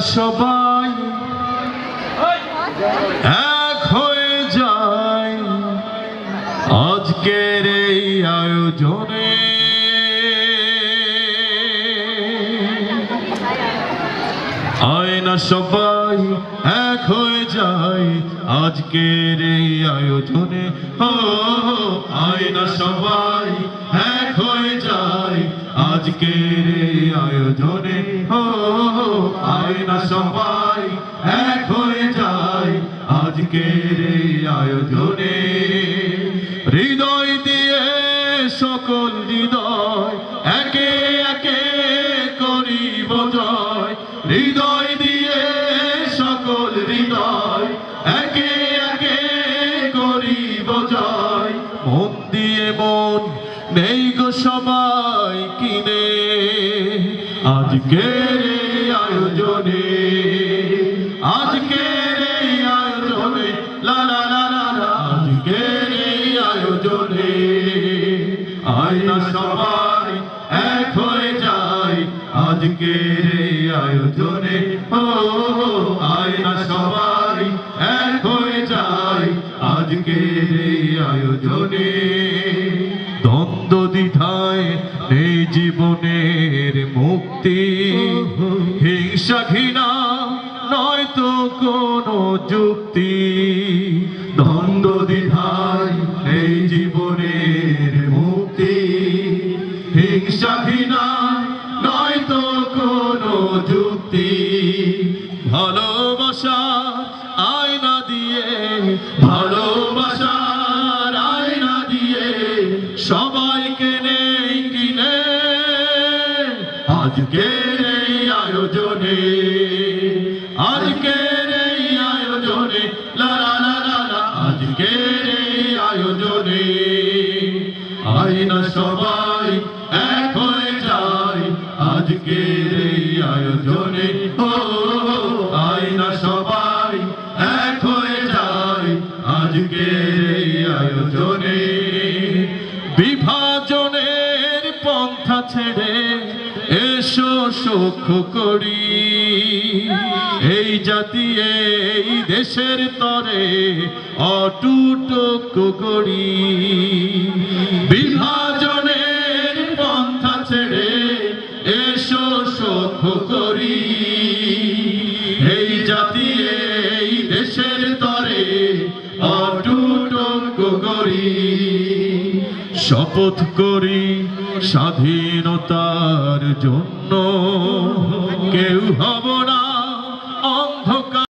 সবাই এক হয়ে যায় আজকের এই আয়োজনে। আয়না সবাই এক হয়ে যায় আজকের এই আয়োজনে। ও আয়না সবাই এক হয়ে যায় আজকের এই আয়োজনে। ও আয়না সবাই এক হয়ে যায় আজকের এই আয়োজনে। হৃদয় দিয়ে সকল হৃদয় একে একে করিব জয়। হৃদয় দিয়ে সকল হৃদয় একে একে করিব জয়। মন দিয়ে মন নেই গো সবাই কিনে আজকের এই আয়োজনে। আজকের এই আয়োজনে লা লা লা লা লা আজকের এই আয়োজনে। আয়না সবাই এক হয়ে যায় আজকের এই আয়োজনে। ও আয়না সবাই এক হয়ে যায় আজকের এই আয়োজনে। দ্বন্দ্ব দ্বিধায় এই জীবনের মুক্তি। হিংসা ঘৃণা নয় তো কোনো যুক্তি। দ্বন্দ্ব দ্বিধায় এই জীবনের মুক্তি। হিংসা ঘৃণা নয় তো কোনো যুক্তি। ভালোবাসার আয়না দিয়ে ভালোবাসার আয়না দিয়ে সবাইকে নেই কিনে আজকের এই আয়োজনে। আজকের এই আয়োজনে লা লা লা লা লা আজকের এই আয়োজনে। আয়না সবাই এক হয়ে যায় আজকের এই আয়োজনে। ও আয়না সবাই এক হয়ে যায় আজকের এই আয়োজনে। বিভাজনের পন্থা ছেড়ে এসো সখ্য করি। এই জাতি এই দেশের তরে অটুট করি। বিভাজনের পন্থা ছেড়ে এসো সখ্য করি। এই জাতি এই দেশের তরে অটুট করি। শপথ করি স্বাধীনতার জন্য কেউ হব না